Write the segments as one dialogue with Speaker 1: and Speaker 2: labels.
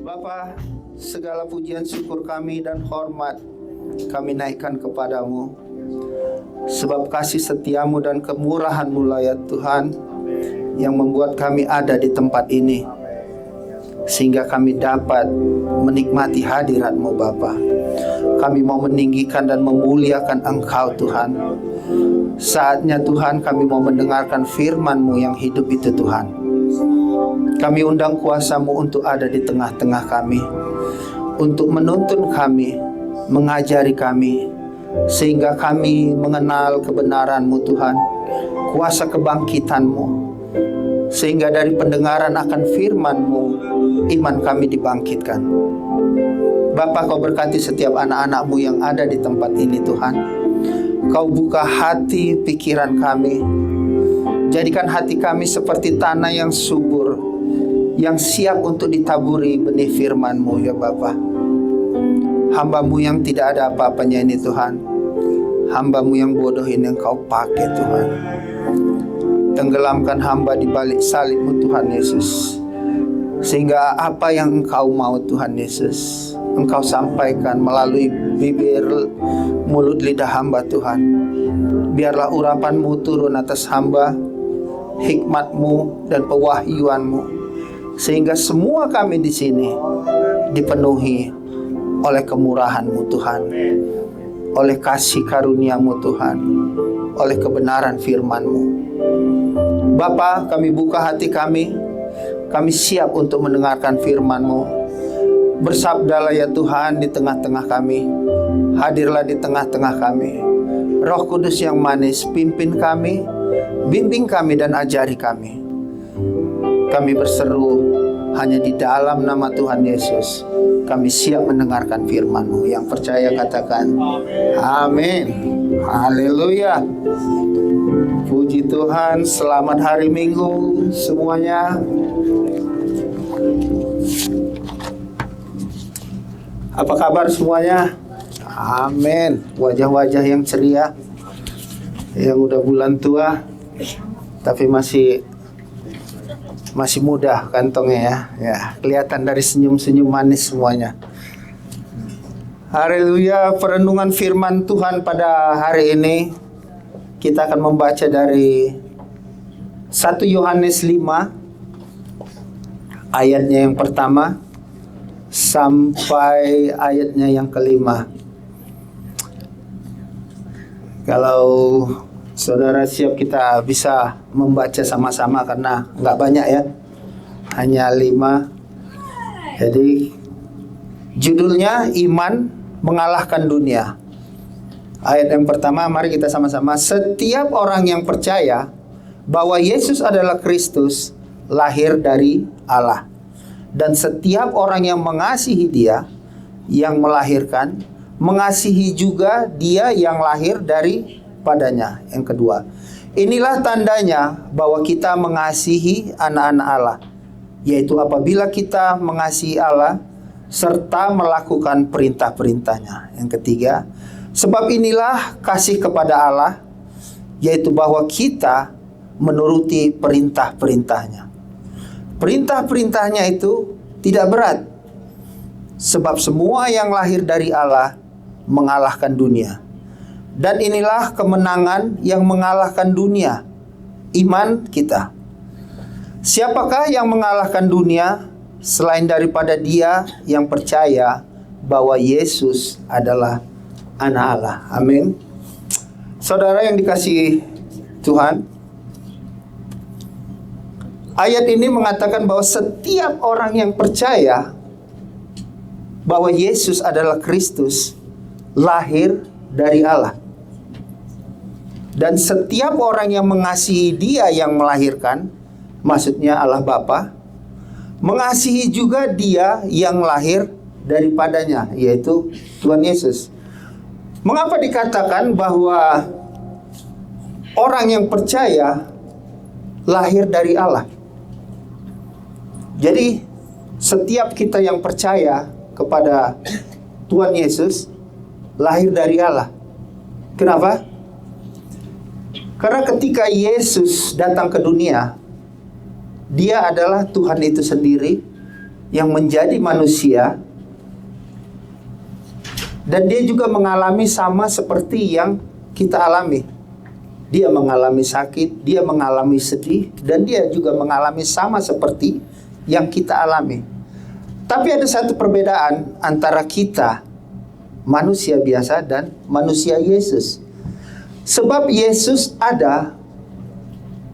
Speaker 1: Bapa, segala pujian syukur kami dan hormat kami naikkan kepadamu, sebab kasih setiamu dan kemurahanmu lah ya Tuhan, yang membuat kami ada di tempat ini, sehingga kami dapat menikmati hadirat-Mu Bapa. Kami mau meninggikan dan memuliakan Engkau Tuhan. Saatnya Tuhan kami mau mendengarkan firman-Mu yang hidup itu Tuhan. Kami undang kuasa-Mu untuk ada di tengah-tengah kami, untuk menuntun kami, mengajari kami, sehingga kami mengenal kebenaran-Mu Tuhan, kuasa kebangkitan-Mu, sehingga dari pendengaran akan firman-Mu, iman kami dibangkitkan. Bapa, Kau berkati setiap anak-anak-Mu yang ada di tempat ini Tuhan. Kau buka hati pikiran kami, jadikan hati kami seperti tanah yang subur, yang siap untuk ditaburi benih firman-Mu ya Bapa. Hamba-Mu yang tidak ada apa-apanya ini Tuhan, hamba-Mu yang bodoh ini yang Kau pakai Tuhan. Tenggelamkan hamba di balik salib-Mu Tuhan Yesus, sehingga apa yang Engkau mau Tuhan Yesus, Engkau sampaikan melalui bibir, mulut, lidah hamba Tuhan. Biarlah urapan-Mu turun atas hamba, hikmat-Mu dan pewahyuan-Mu, sehingga semua kami di sini dipenuhi oleh kemurahan-Mu Tuhan, oleh kasih karunia-Mu Tuhan, oleh kebenaran firman-Mu. Bapa, kami buka hati kami siap untuk mendengarkan firman-Mu. Bersabdalah ya Tuhan di tengah-tengah kami, hadirlah di tengah-tengah kami. Roh Kudus yang manis, pimpin kami, bimbing kami dan ajari kami. Kami berseru hanya di dalam nama Tuhan Yesus. Kami siap mendengarkan firman-Mu. Yang percaya katakan amin. Haleluya. Puji Tuhan. Selamat hari Minggu semuanya. Apa kabar semuanya? Amin. Wajah-wajah yang ceria, yang udah bulan tua tapi masih muda kantongnya ya. Ya, kelihatan dari senyum-senyum manis semuanya. Haleluya. Perenungan firman Tuhan pada hari ini kita akan membaca dari 1 Yohanes 5 ayatnya yang pertama sampai ayatnya yang kelima. Kalau saudara siap, kita bisa membaca sama-sama karena nggak banyak ya, hanya 5. Jadi judulnya iman mengalahkan dunia. Ayat yang pertama, mari kita sama-sama. Setiap orang yang percaya bahwa Yesus adalah Kristus lahir dari Allah, dan setiap orang yang mengasihi Dia yang melahirkan, mengasihi juga Dia yang lahir daripadanya. Yang kedua, inilah tandanya bahwa kita mengasihi anak-anak Allah, yaitu apabila kita mengasihi Allah serta melakukan perintah-perintahnya. Yang ketiga, sebab inilah kasih kepada Allah, yaitu bahwa kita menuruti perintah-perintahnya. Perintah-perintahnya itu tidak berat, sebab semua yang lahir dari Allah mengalahkan dunia. Dan inilah kemenangan yang mengalahkan dunia, iman kita. Siapakah yang mengalahkan dunia selain daripada dia yang percaya bahwa Yesus adalah anak Allah? Amin. Saudara yang dikasihi Tuhan, ayat ini mengatakan bahwa setiap orang yang percaya bahwa Yesus adalah Kristus lahir dari Allah. Dan setiap orang yang mengasihi Dia yang melahirkan, maksudnya Allah Bapa, mengasihi juga Dia yang lahir daripadanya, yaitu Tuhan Yesus. Mengapa dikatakan bahwa orang yang percaya lahir dari Allah? Jadi setiap kita yang percaya kepada Tuhan Yesus lahir dari Allah. Kenapa? Karena ketika Yesus datang ke dunia, Dia adalah Tuhan itu sendiri, yang menjadi manusia, dan dia juga mengalami sama seperti yang kita alami. Dia mengalami sakit, dia mengalami sedih, dan dia juga mengalami sama seperti yang kita alami. Tapi ada satu perbedaan antara kita, manusia biasa, dan manusia Yesus. Sebab Yesus ada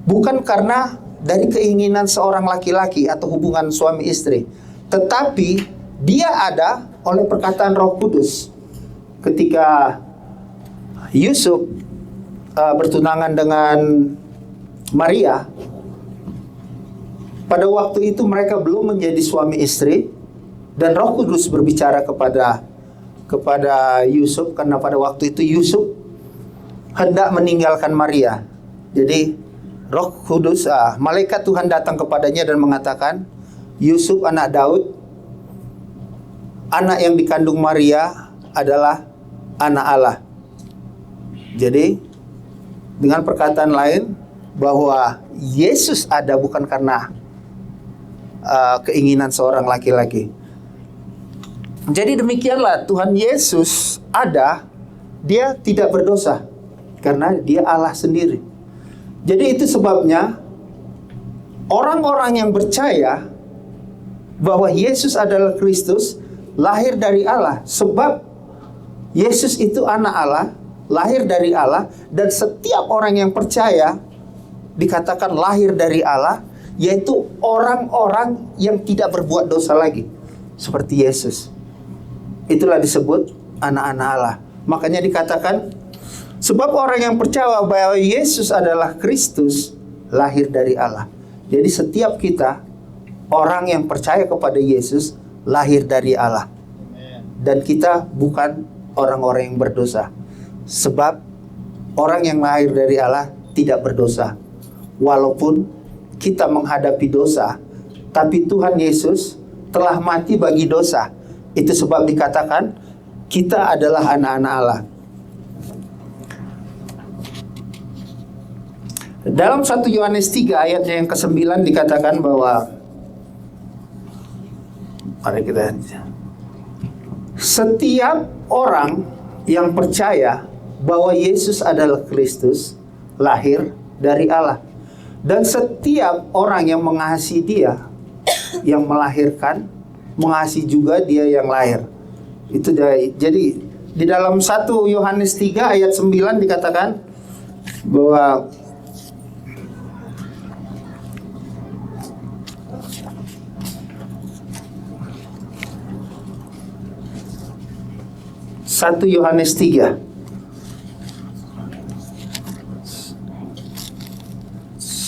Speaker 1: bukan karena dari keinginan seorang laki-laki atau hubungan suami istri, tetapi dia ada oleh perkataan Roh Kudus. Ketika Yusuf bertunangan dengan Maria, pada waktu itu mereka belum menjadi suami istri, dan Roh Kudus berbicara kepada Yusuf, karena pada waktu itu Yusuf hendak meninggalkan Maria. Jadi Roh Kudus, malaikat Tuhan datang kepadanya dan mengatakan, Yusuf anak Daud, anak yang dikandung Maria adalah anak Allah. Jadi dengan perkataan lain, bahwa Yesus ada bukan karena keinginan seorang laki-laki. Jadi demikianlah, Tuhan Yesus ada, dia tidak berdosa karena dia Allah sendiri. Jadi itu sebabnya orang-orang yang percaya bahwa Yesus adalah Kristus lahir dari Allah, sebab Yesus itu anak Allah, lahir dari Allah, dan setiap orang yang percaya dikatakan lahir dari Allah, yaitu orang-orang yang tidak berbuat dosa lagi, seperti Yesus. Itulah disebut anak-anak Allah. Makanya dikatakan, sebab orang yang percaya bahwa Yesus adalah Kristus lahir dari Allah. Jadi setiap kita, orang yang percaya kepada Yesus, lahir dari Allah. Dan kita bukan orang-orang yang berdosa. Sebab orang yang lahir dari Allah tidak berdosa. Walaupun kita menghadapi dosa, tapi Tuhan Yesus telah mati bagi dosa. Itu sebab dikatakan kita adalah anak-anak Allah. Dalam 1 Yohanes 3 ayatnya yang ke-9 dikatakan bahwa, mari kita, setiap orang yang percaya bahwa Yesus adalah Kristus lahir dari Allah, dan setiap orang yang mengasihi Dia yang melahirkan, mengasihi juga Dia yang lahir. Itu jadi di dalam 1 Yohanes 3 ayat 9 dikatakan bahwa Satu Yohanes 3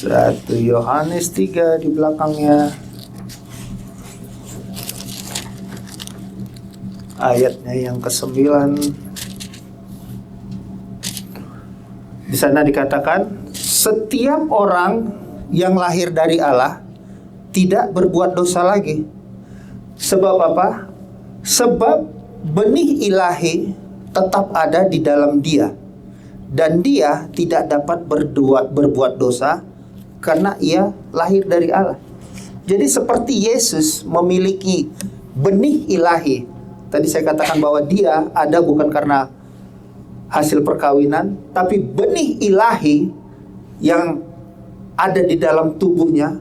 Speaker 1: 1 Yohanes 3 di belakangnya ayatnya yang ke-9. Di sana dikatakan setiap orang yang lahir dari Allah tidak berbuat dosa lagi. Sebab apa? Sebab benih ilahi tetap ada di dalam dia, dan dia tidak dapat berbuat dosa karena ia lahir dari Allah. Jadi seperti Yesus memiliki benih ilahi. Tadi saya katakan bahwa dia ada bukan karena hasil perkawinan, tapi benih ilahi yang ada di dalam tubuhnya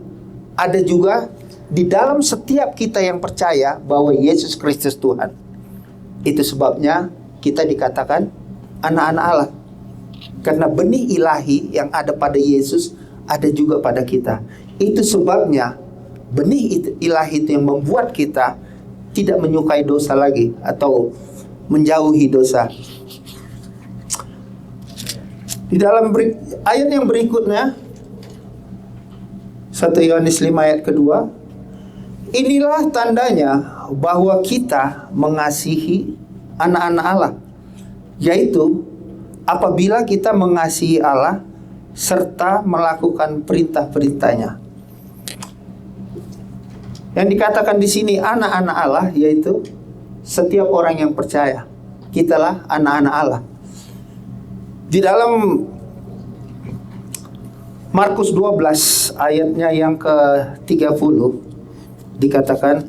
Speaker 1: ada juga di dalam setiap kita yang percaya bahwa Yesus Kristus Tuhan. Itu sebabnya kita dikatakan anak-anak Allah. Karena benih ilahi yang ada pada Yesus ada juga pada kita. Itu sebabnya benih ilahi itu yang membuat kita tidak menyukai dosa lagi atau menjauhi dosa. Di dalam ayat yang berikutnya, 1 Yohanes 5 ayat kedua, inilah tandanya bahwa kita mengasihi anak-anak Allah, yaitu apabila kita mengasihi Allah serta melakukan perintah-perintahnya. Yang dikatakan di sini anak-anak Allah, yaitu setiap orang yang percaya. Kitalah anak-anak Allah. Di dalam Markus 12 ayatnya yang ke-30 dikatakan,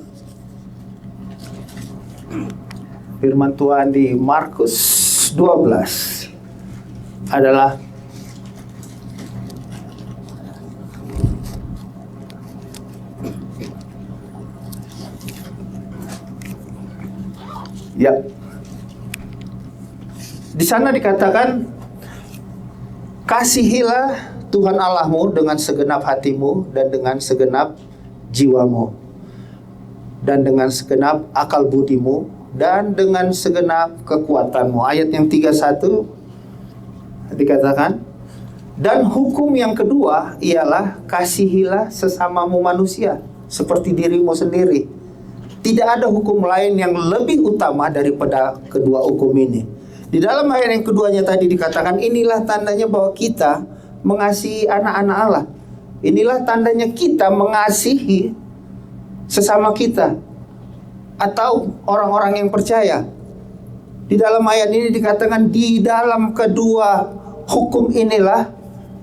Speaker 1: Firman Tuhan di Markus 12 adalah ya. Di sana dikatakan, kasihilah Tuhan Allahmu dengan segenap hatimu dan dengan segenap jiwamu dan dengan segenap akal budimu dan dengan segenap kekuatanmu. Ayat yang 31 dikatakan, dan hukum yang kedua ialah kasihilah sesamamu manusia seperti dirimu sendiri. Tidak ada hukum lain yang lebih utama daripada kedua hukum ini. Di dalam ayat yang keduanya tadi dikatakan, inilah tandanya bahwa kita mengasihi anak-anak Allah. Inilah tandanya kita mengasihi sesama kita atau orang-orang yang percaya. Di dalam ayat ini dikatakan, di dalam kedua hukum inilah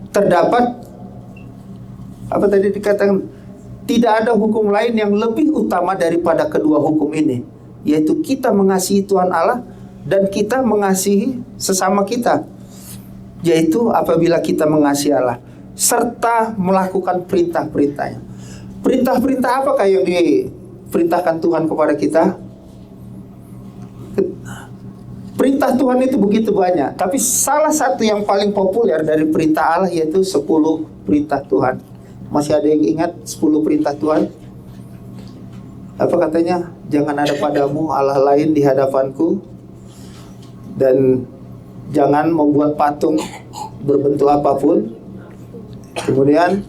Speaker 1: terdapat, apa tadi dikatakan, tidak ada hukum lain yang lebih utama daripada kedua hukum ini, yaitu kita mengasihi Tuhan Allah dan kita mengasihi sesama kita, yaitu apabila kita mengasihi Allah serta melakukan perintah-perintahnya. Perintah-perintah apakah yang diperintahkan Tuhan kepada kita? Perintah Tuhan itu begitu banyak, tapi salah satu yang paling populer dari perintah Allah yaitu 10 perintah Tuhan. Masih ada yang ingat 10 perintah Tuhan? Apa katanya? Jangan ada padamu Allah lain di hadapanku, dan jangan membuat patung berbentuk apapun. Kemudian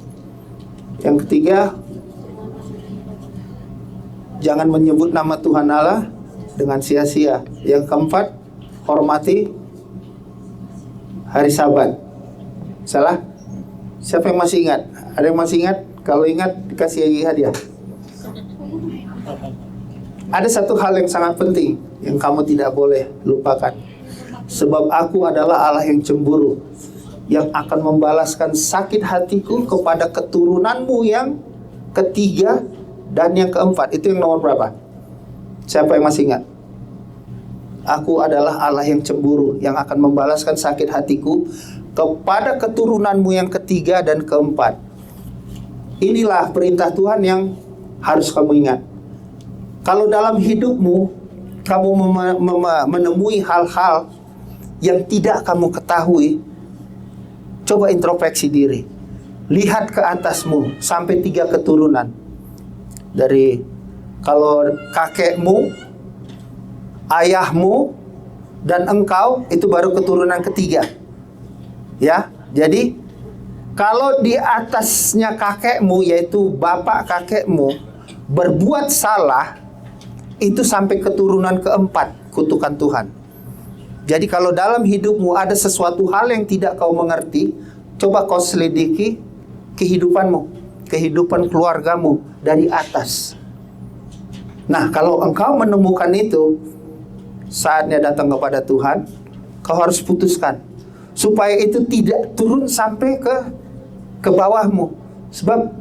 Speaker 1: yang ketiga, jangan menyebut nama Tuhan Allah dengan sia-sia. Yang keempat, hormati hari Sabat. Salah? Siapa yang masih ingat? Ada yang masih ingat? Kalau ingat, dikasih hadiah. Ada satu hal yang sangat penting yang kamu tidak boleh lupakan. Sebab aku adalah Allah yang cemburu, yang akan membalaskan sakit hatiku kepada keturunanmu yang ketiga dan yang keempat. Itu yang nomor berapa? Siapa yang masih ingat? Aku adalah Allah yang cemburu, yang akan membalaskan sakit hatiku kepada keturunanmu yang ketiga dan keempat. Inilah perintah Tuhan yang harus kamu ingat. Kalau dalam hidupmu kamu menemui hal-hal yang tidak kamu ketahui, coba introspeksi diri. Lihat ke atasmu sampai 3 keturunan. Dari kalau kakekmu, ayahmu, dan engkau, itu baru keturunan ketiga. Ya, jadi kalau di atasnya kakekmu, yaitu bapak kakekmu, berbuat salah, itu sampai keturunan keempat kutukan Tuhan. Jadi kalau dalam hidupmu ada sesuatu hal yang tidak kau mengerti, coba kau selidiki kehidupanmu, kehidupan keluargamu dari atas. Nah, kalau engkau menemukan itu, saatnya datang kepada Tuhan, kau harus putuskan supaya itu tidak turun sampai ke bawahmu. Sebab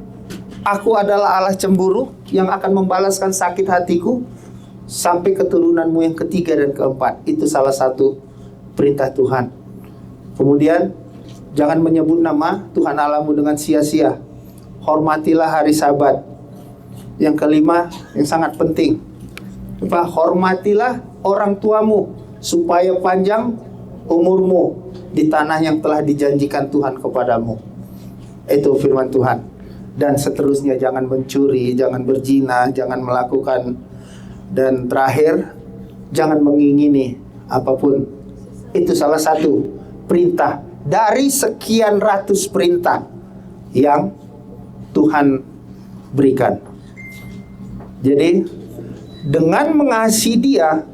Speaker 1: aku adalah Allah cemburu yang akan membalaskan sakit hatiku sampai keturunanmu yang ketiga dan keempat. Itu salah satu perintah Tuhan. Kemudian jangan menyebut nama Tuhan Allahmu dengan sia-sia. Hormatilah hari Sabat. Yang kelima, yang sangat penting, hormatilah orang tuamu supaya panjang umurmu di tanah yang telah dijanjikan Tuhan kepadamu. Itu firman Tuhan. Dan seterusnya, jangan mencuri, jangan berzina, jangan melakukan, dan terakhir, jangan mengingini apapun. Itu salah satu perintah dari sekian ratus perintah yang Tuhan berikan. Jadi dengan mengasihi Dia,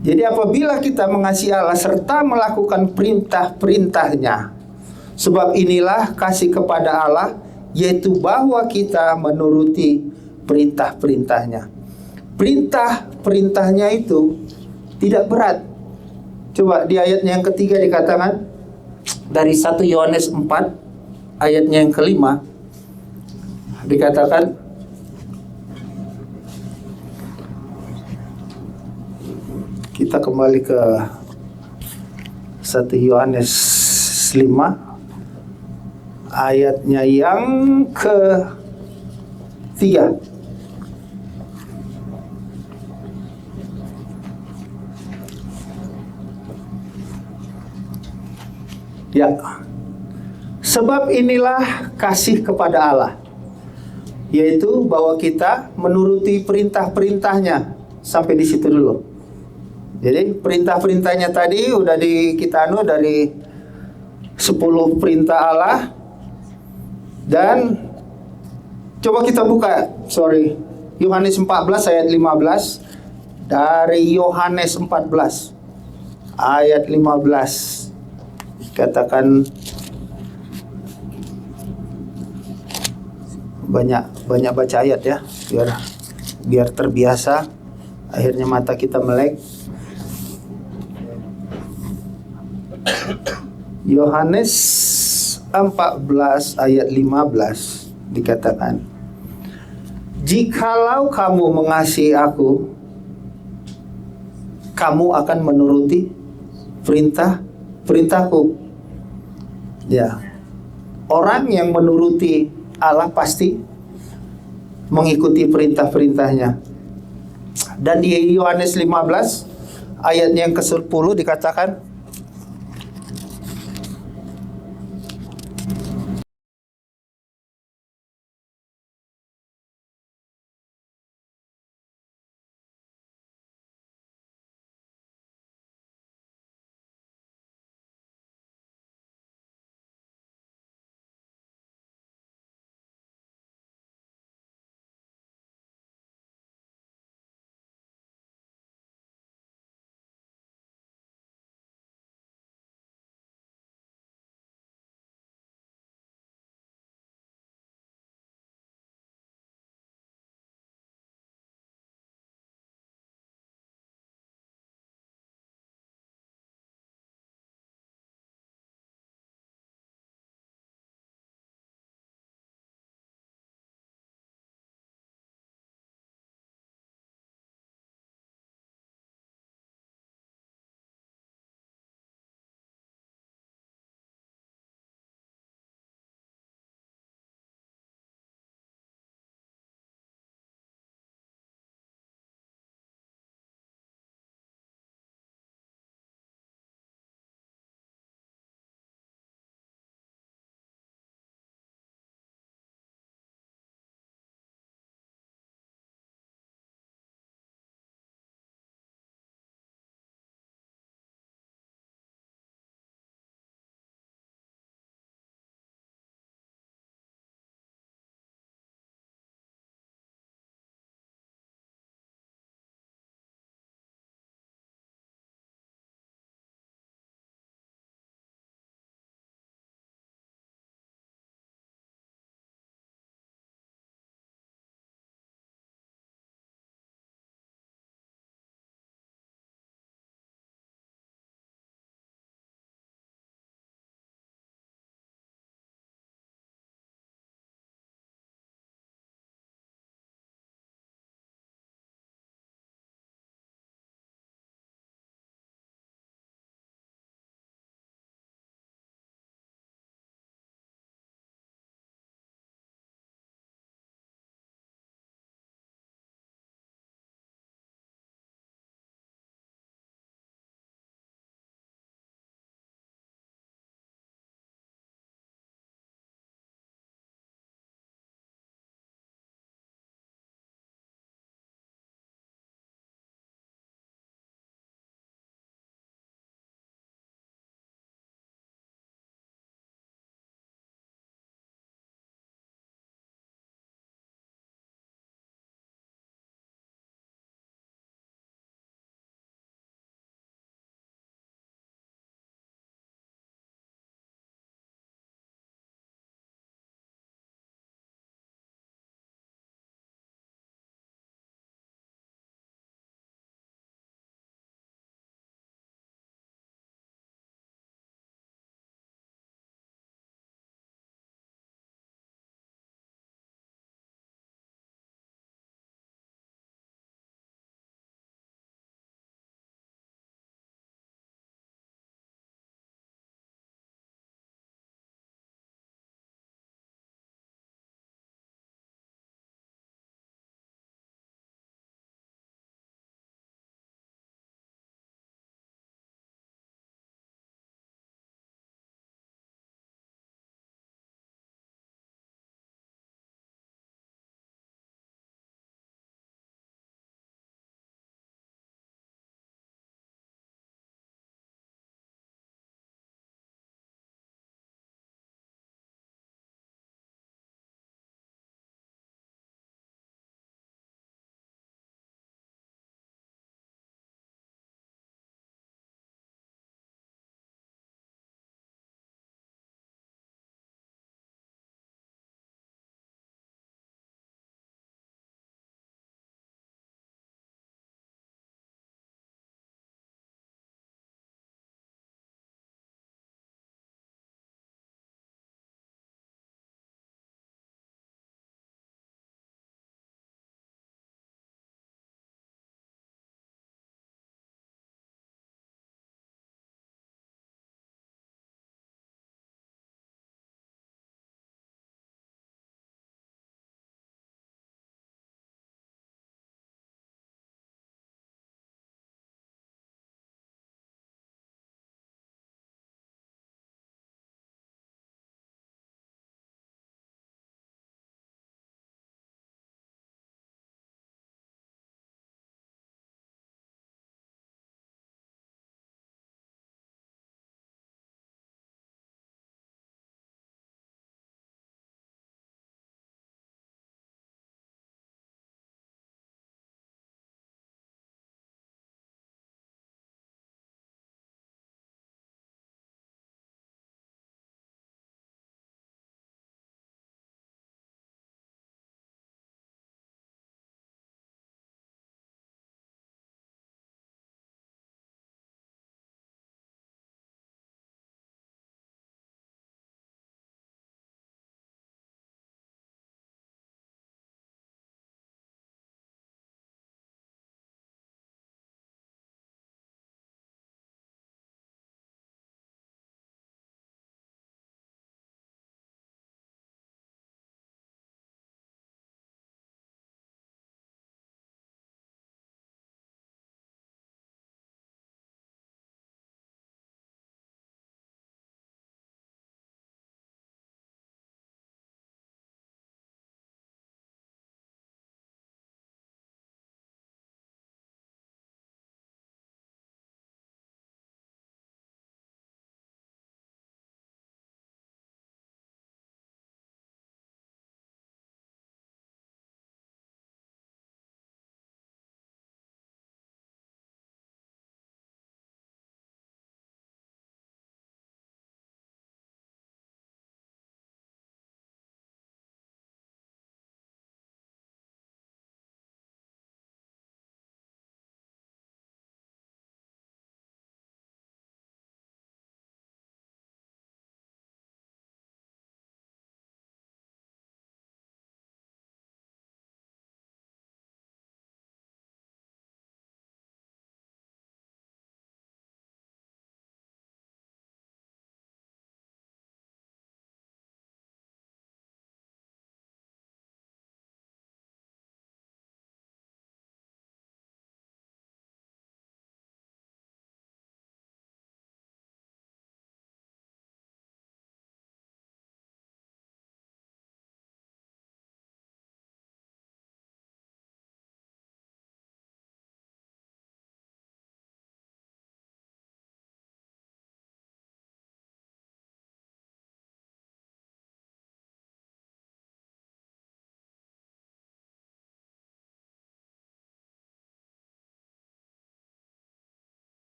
Speaker 1: jadi apabila kita mengasihi Allah serta melakukan perintah-perintahnya, sebab inilah kasih kepada Allah, yaitu bahwa kita menuruti perintah-perintahnya. Perintah-perintahnya itu tidak berat. Coba di ayatnya yang ketiga dikatakan, dari 1 Yohanes 4 ayatnya yang kelima, dikatakan Kita kembali ke 1 Yohanes 5 ayatnya yang ke-3. Ya. Sebab inilah kasih kepada Allah, yaitu bahwa kita menuruti perintah-perintahnya. Sampai di situ dulu. Jadi perintah-perintahnya tadi udah kita dari 10 perintah Allah. Dan coba kita buka, Yohanes 14 ayat 15. Dari Yohanes 14 ayat 15 katakan, banyak baca ayat ya, biar terbiasa. Akhirnya mata kita melek. Yohanes 14 ayat 15 dikatakan, jikalau kamu mengasihi aku, kamu akan menuruti perintahku. Ya, orang yang menuruti Allah pasti mengikuti perintah-perintahnya. Dan di Yohanes 15 ayatnya yang ke-10 dikatakan,